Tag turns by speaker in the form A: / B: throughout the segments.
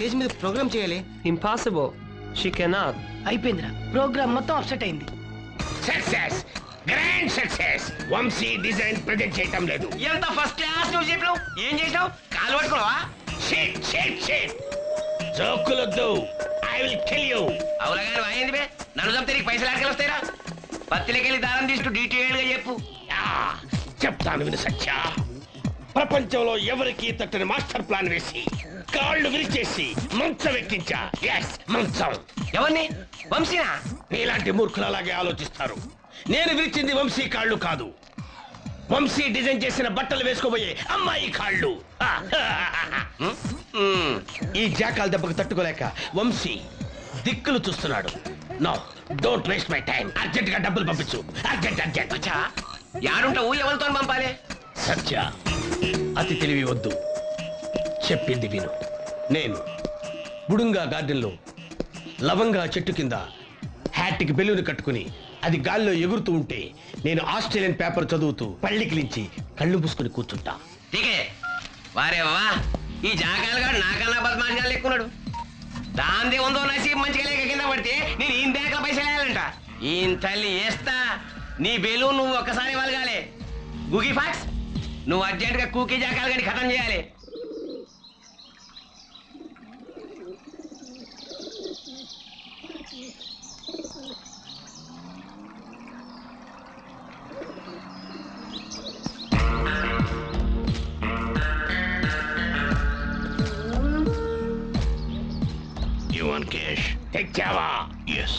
A: Stage మీద programme చేయాలి.
B: Impossible. She cannot.
C: అయిపోయిందిరా, ప్రోగ్రామ్ మొత్తం అప్సెట్ అయింది.
D: Success, grand success. Vamsi design present చేయటం లేదు.
A: ఎంత ఫస్ట్ క్లాస్ నువ్వు చెప్పినావు. ఏం చేసావు? కాలు పట్టుకున్నావా?
D: Shit shit shit. జోకులొద్దు. I will kill you.
A: అవులా గాని వాయింది బే. నన్ను చంపితే నీకు పైసలు ఆకలి వస్తాయిరా. పత్తిలకెళ్ళి దారం తీస్తూ డీటెయిల్ గా చెప్పు.
D: చెప్తాను విను సత్య. ప్రపంచంలో ఎవరికి తట్టని మాస్టర్ ప్లాన్ వేసి కాళ్ళు విరిచేసి మంచం ఎక్కించా. ఎస్, మంచం.
A: ఎవరిని? వంశీనా?
D: నీలాంటి మూర్ఖులు అలాగే ఆలోచిస్తారు. నేను విరిచింది వంశీ కాళ్ళు కాదు, వంశీ డిజైన్ చేసిన బట్టలు వేసుకోబోయే అమ్మాయి కాళ్ళు. ఈ జాకాల దెబ్బకు తట్టుకోలేక వంశీ దిక్కులు చూస్తున్నాడు. No, don't waste my time. Urgent గా డబ్బులు పంపించు. Urgent urgent.
A: అచ్చా, యాడుంటావు? ఎవరితో పంపాలి?
D: సత్య, అతి తెలివి వద్దు, చెప్పింది విను. నేను బుడుంగా గార్డెన్లో లవంగా చెట్టు కింద హ్యాట్కి బెలూన్ కట్టుకుని అది గాల్లో ఎగురుతూ ఉంటే నేను ఆస్ట్రేలియన్ పేపర్ చదువుతూ పళ్ళికిలించి కళ్ళు మూసుకుని కూర్చుంటా.
A: ఠీకే. వారే వా, ఈ జాగాలు గారు నాకన్నా బద్మాషాలు ఎక్కున్నాడు. దాందే ఉందో నసీబ్ మంచిగా లేక కింద పడితే నేను ఈయన బ్యాంకులో పైసలు వేయాలంట. ఈయన తల్లి వేస్తా. నీ బెలూన్ నువ్వు ఒక్కసారి వలగాలి. గూగి ఫాక్స్, నువ్వు అర్జెంట్ గా కూకీ జాగాలు కానీ ఖతం చేయాలి.
D: You want cash? Take Java. Yes.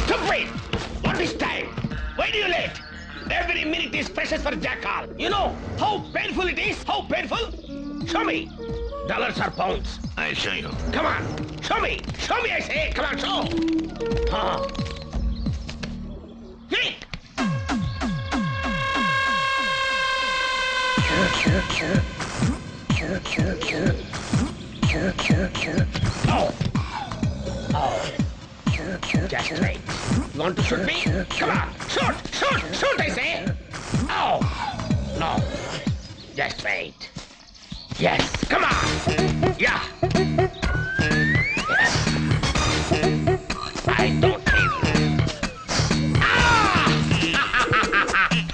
D: Stupid! What is time? Why do you late? Every minute is precious for jackal. You know how painful it is? How painful? Show me. Dollars or pounds? I'll show you. Come on. Show me. Show me, I say. Come on, show. Quick! Oh. Oh. Just wait. You want to shoot me? Come on. Shoot! Shoot! Shoot, I say! Oh. No. Just wait. Yes. Come on. Yeah. Yes. I don't hate you. Ah!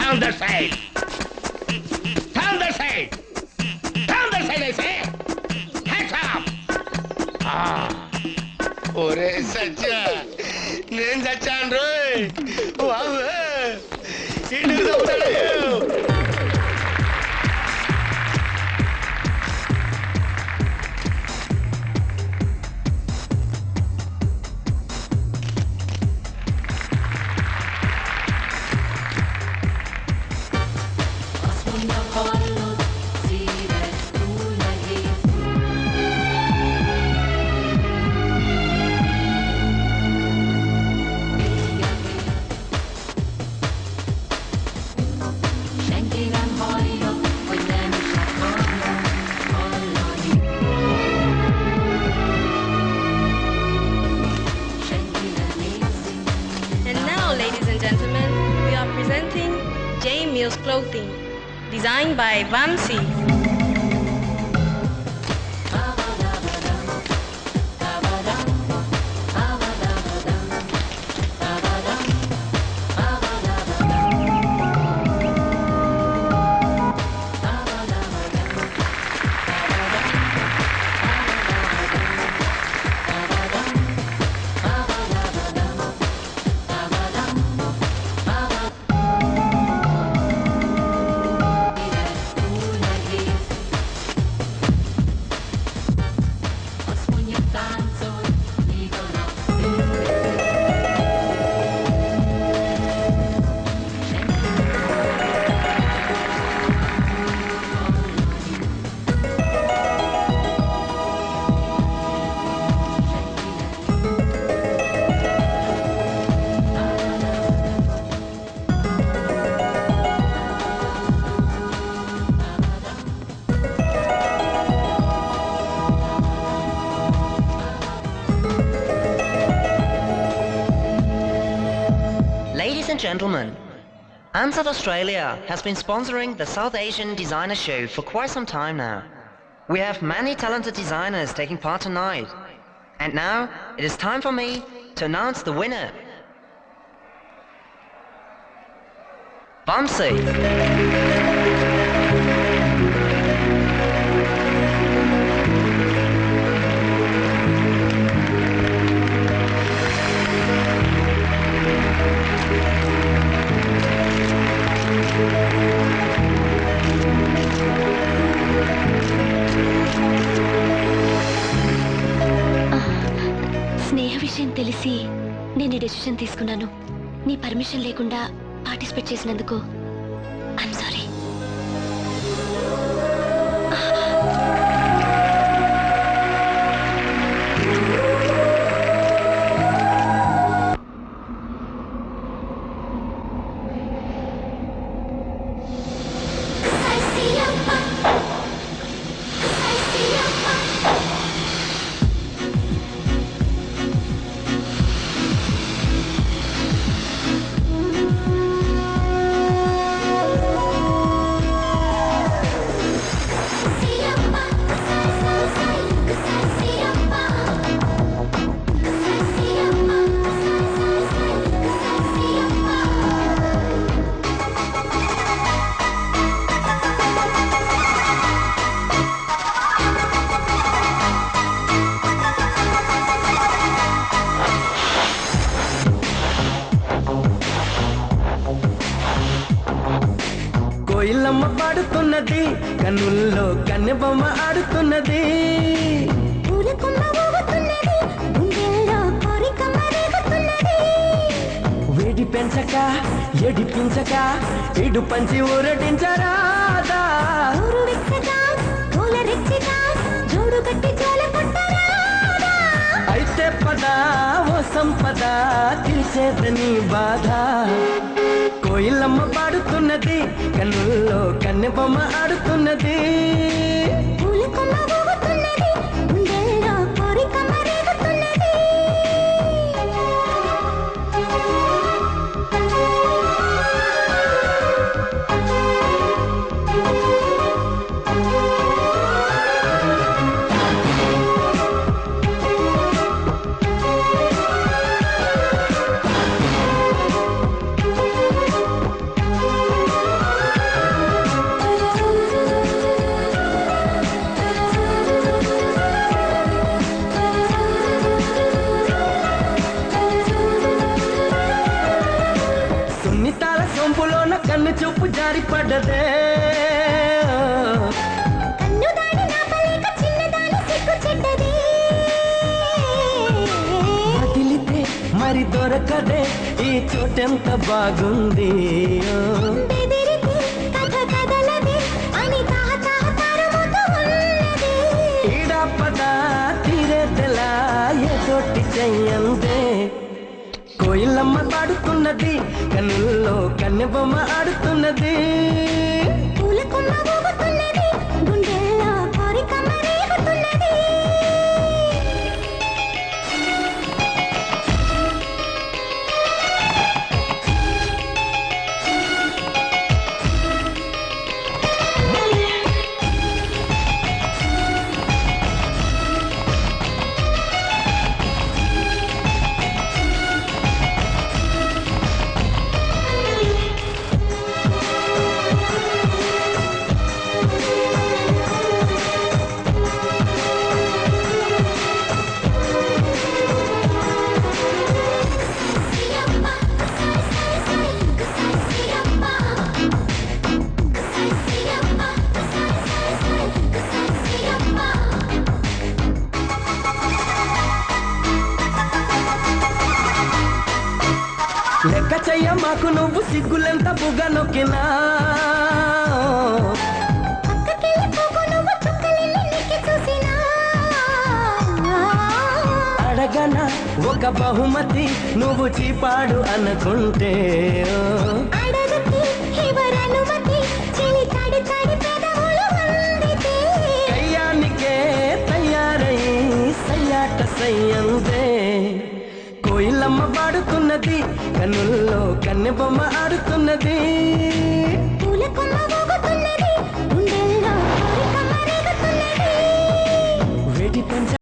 D: Down the side. Down the side. Down the side, I say. Hands up. Ah.
E: ఒరే సత్య, నేను చచ్చాను రోయ్. బాబు ఇంటికి తప్పుతాడు.
F: Clothing, designed by Vamsi.
G: Ladies and gentlemen, Ansett Australia has been sponsoring the South Asian Designer Show for quite some time now. We have many talented designers taking part tonight. And now, it is time for me to announce the winner. Vamsi.
H: స్నేహ విషయం తెలిసి నేను ఈ decision తీసుకున్నాను. నీ permission లేకుండా participate చేసినందుకు I'm sorry.
I: కోయిలమ్మ పాడుతున్నది, కన్నుల్లో కన్నెబొమ్మ ఆడుతున్నది. వేడి పెంచక ఎడిపించక ఇడు పంచి ఊరటించరాదా. అయితే పద ఓ సంపద తీర్చేదని బాధ. కోయిలమ్మ పాడుతున్నది, కన్నుల్లో కన్నెబొమ్మ ఆడుతున్నది. సున్నితాల సొంపులోన కన్ను చూపు జారి పడ్డదే. వదిలితే మరి దొరకదే ఈ చోటెంత బాగుంది. ఈడా పద తీరేదెలా ఏదోటి చెయ్యందే. కోయిలమ్మ పాడుతున్నది, కన్నుల్లో కన్నెబొమ్మ ఆడుతున్నది. లెక్క చెయ్య మాకు నువ్వు సిగ్గులెంత బుగ్గ నొక్కినా. అడగన ఒక బహుమతి నువ్వు చీపాడు అనుకుంటే. కయ్యానికే తయారై సయ్యాట సయ్యందే. కోయిలమ్మ పాడుతున్నది, కన్నుల్లో కన్నెబొమ్మ ఆడుతున్నది. పూల కొమ్మ ఊగుతున్నది, గుండెల్లో కోరిక మరేగుతున్నది.
C: ఉంచండి